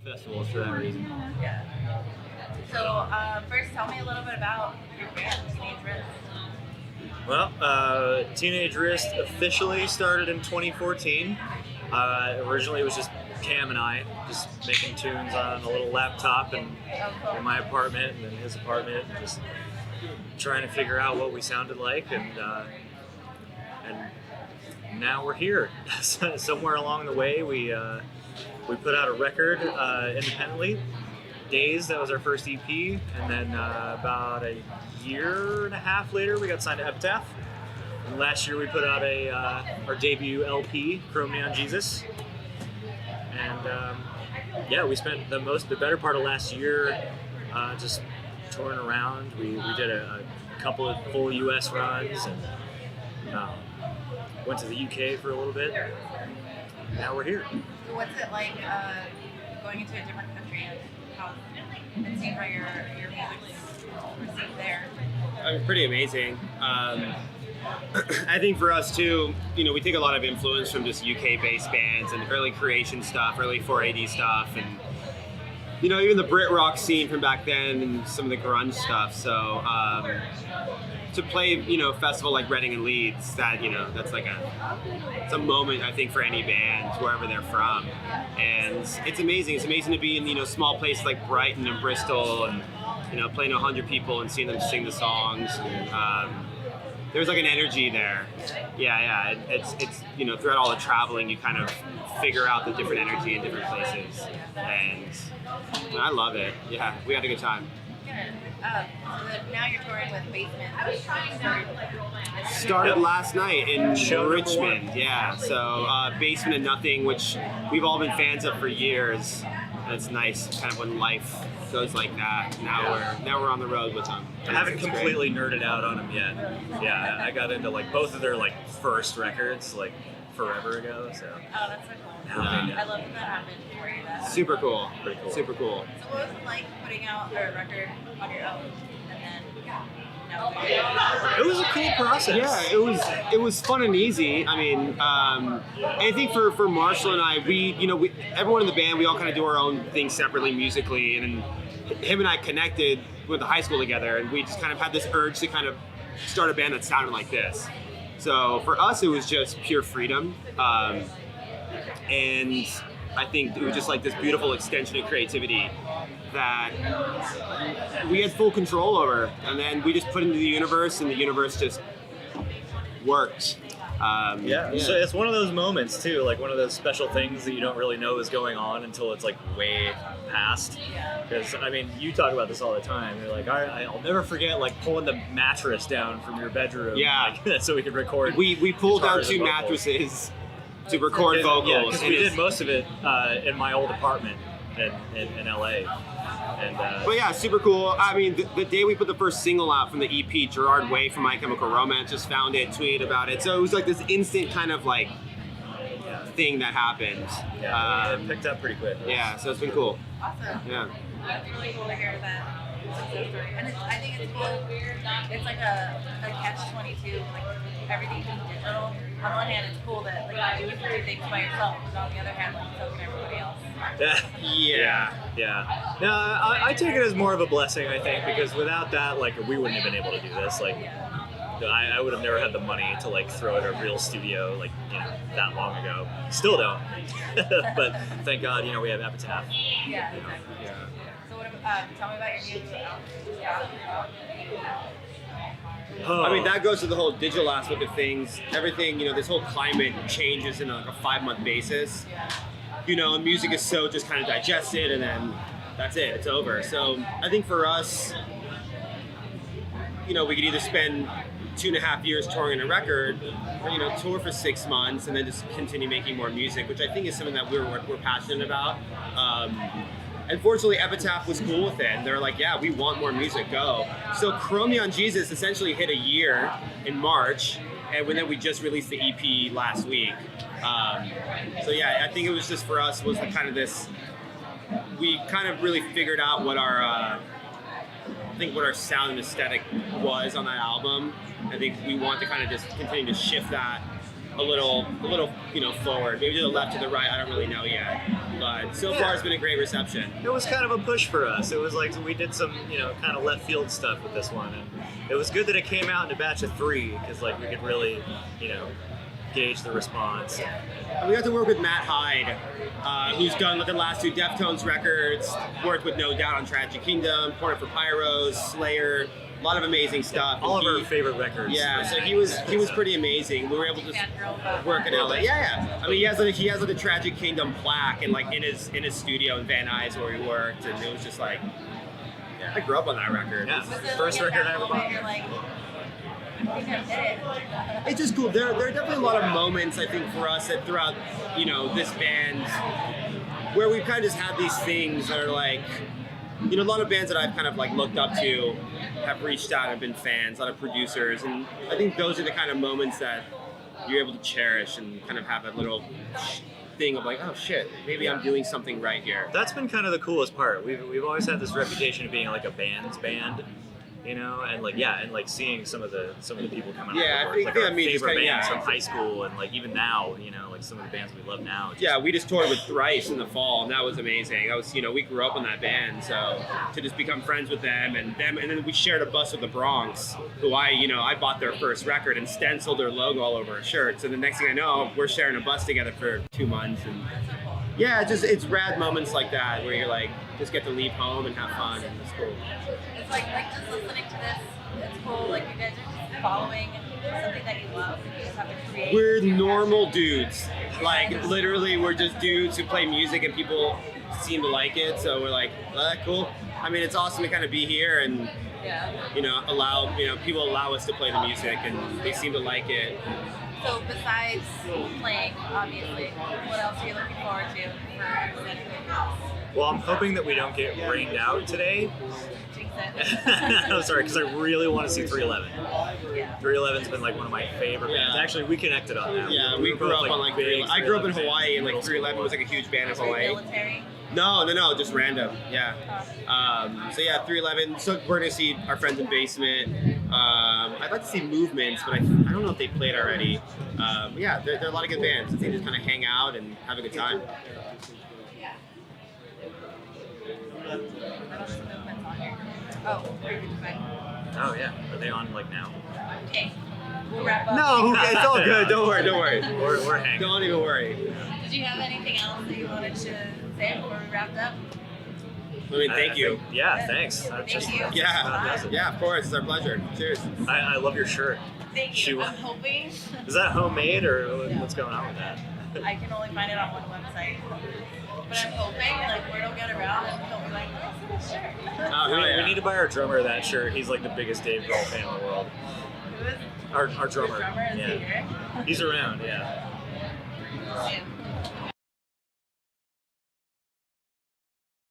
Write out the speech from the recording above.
festivals for that reason. Yeah. So first, tell me a little bit about your band, Teenage Wrist. Well, Teenage Wrist officially started in 2014. Originally, it was just Cam and I just making tunes on a little laptop in my apartment and in his apartment, and just trying to figure out what we sounded like, and now we're here. Somewhere along the way, we put out a record independently. Days, that was our first EP, and then about a year and a half later, we got signed to Epitaph. And last year, we put out our debut LP, Chrome Neon Jesus. And yeah, we spent the better part of last year just touring around. We did a couple of full US runs, and went to the UK for a little bit. Now we're here. So what's it like going into a different country and seeing how your music's received there? Pretty amazing. I think for us too, we take a lot of influence from just UK-based bands and early creation stuff, early 4AD stuff, and even the Brit rock scene from back then and some of the grunge stuff. So to play, a festival like Reading and Leeds, that's like it's a moment, I think, for any band, wherever they're from. And it's amazing. It's amazing to be in, small places like Brighton and Bristol and, playing 100 people and seeing them sing the songs. There's like an energy there. Yeah. It's throughout all the traveling, you kind of figure out the different energy in different places. And I love it. Yeah, we had a good time. So now you're touring with Basement. Started last night in Richmond. Yeah, so Basement and Nothing, which we've all been fans of for years. And it's nice, kind of when life goes like that. Now we're on the road with them. I haven't completely nerded out on them yet. Yeah, I got into both of their first records forever ago. So. Oh, that's so cool. Yeah. I love that happened for you. Super cool. Pretty cool. Super cool. So what was it like putting out a record on your own and then It was a cool process. Yeah, it was fun and easy. I mean, I think for Marshall and I, we everyone in the band, we all kind of do our own thing separately musically, and him and I connected with the high school together, and we just kind of had this urge to kind of start a band that sounded like this. So for us, it was just pure freedom, and I think it was just like this beautiful extension of creativity that we had full control over, and then we just put into the universe, and the universe just worked. Yeah, so it's one of those moments too, one of those special things that you don't really know is going on until it's way past. Because you talk about this all the time. You're like, I'll never forget pulling the mattress down from your bedroom. Yeah. So we could record. We pulled down 2 mattresses to record vocals. Yeah, because we did most of it in my old apartment in LA. And, but yeah, super cool. I mean, the day we put the first single out from the EP, Gerard Way from My Chemical Romance just found it, tweeted about it. So it was this instant kind of thing that happened. Yeah, it picked up pretty quick. Yeah, so it's been cool. Awesome. Yeah. That's really cool to hear that success story. And I think it's cool. It's like a catch-22. Everything's digital. On one hand, it's cool that you can do things by yourself, but on the other hand, so can everybody else. Yeah. No, I take it as more of a blessing, I think, because without that, we wouldn't have been able to do this. I would have never had the money to throw at a real studio that long ago. Still don't. But thank God, we have Epitaph. Yeah. So what tell me about your new album. I mean, that goes to the whole digital aspect of things. Everything, this whole climate changes in a 5-month basis. And music is so just kind of digested, and then that's it, it's over. So I think for us, we could either spend 2.5 years touring a record, or tour for 6 months and then just continue making more music, which I think is something that we're passionate about. Unfortunately, Epitaph was cool with it, and they're like, yeah, we want more music, go. So Chrome Neon Jesus essentially hit a year in March, and then we just released the EP last week. So yeah, I think it was just for us was kind of this, we kind of really figured out what our sound and aesthetic was on that album. I think we want to kind of just continue to shift that a little, forward, maybe to the left, to the right. I don't really know yet, but so far it's been a great reception. It was kind of a push for us. It was like we did some, kind of left field stuff with this one, and it was good that it came out in a batch of 3 because like we could really, gauge the response. And we got to work with Matt Hyde, who's done the last 2 Deftones records, worked with No Doubt on Tragic Kingdom, Corner for Pyros, Slayer, a lot of amazing stuff. All of our favorite records. Yeah, so he was pretty amazing. We were able to work in LA. Yeah. I mean, he has like a Tragic Kingdom plaque and like in his studio in Van Nuys where he worked, and it was just like, I grew up on that record. Yeah, Was it first like record at I that ever moment bought. you're like, I think I did it. It's just cool. There are definitely a lot of moments, I think, for us that throughout, this band where we've kind of just had these things that are like, a lot of bands that I've kind of like looked up to have reached out and been fans, a lot of producers, and I think those are the kind of moments that you're able to cherish and kind of have a little thing of like, oh shit, maybe I'm doing something right here. That's been kind of the coolest part. We've always had this reputation of being like a band's band, and like seeing some of the people coming Yeah, out. I think like that our means favorite kinda, bands yeah. from high school, and like even now, like some of the bands we love now. Yeah, we just toured with Thrice in the fall, and that was amazing. That was, we grew up on that band, so to just become friends with them, and then we shared a bus with the Bronx, who I bought their first record and stenciled their logo all over our shirts. And the next thing I know, we're sharing a bus together for 2 months, and yeah, it's rad moments like that where you're like, just get to leave home and have fun, and it's cool. It's like just listening to this, it's cool. Like you guys are just following something that you love, and you just have to create. We're normal dudes. Like, literally, we're just dudes who play music and people seem to like it, so we're like, cool. I mean, it's awesome to kind of be here and, Yeah. people allow us to play the music and they seem to like it. So besides playing, obviously, what else are you looking forward to for everybody? Well, I'm hoping that we don't get rained out today. Jinx it. I'm sorry, because I really want to see 311. Yeah. 311's been like one of my favorite bands. Yeah. Actually, we connected on that. Yeah, we were grew both, up on like big I grew up in 311 Hawaii and like fans. 311 was like a huge band in Hawaii. Military. No, just random. Yeah. So yeah, 311. So we're gonna see our friends in Basement. I'd like to see Movements, but I don't know if they played already. Yeah, they're a lot of good bands. I think just kind of hang out and have a good time. Oh, back. Oh yeah, are they on like now? Okay, we'll wrap up. No, it's all good. Don't worry. We're hanging. Don't even worry. Did you have anything else that you wanted to say before we wrapped up? I mean, thank you. Yeah, thanks. Thank you. Yeah, of course. It's our pleasure. Cheers. I love your shirt. Thank you. Shoot. I'm hoping. Is that homemade or what's going on with that? I can only find it on one website. But I'm hoping, like, word will get around and he'll be like, nice little shirt. Oh, hell yeah. We need to buy our drummer that shirt. He's like the biggest Dave Grohl fan in the world. Who is Our drummer. the drummer? Is he Yeah. here? He's around, yeah.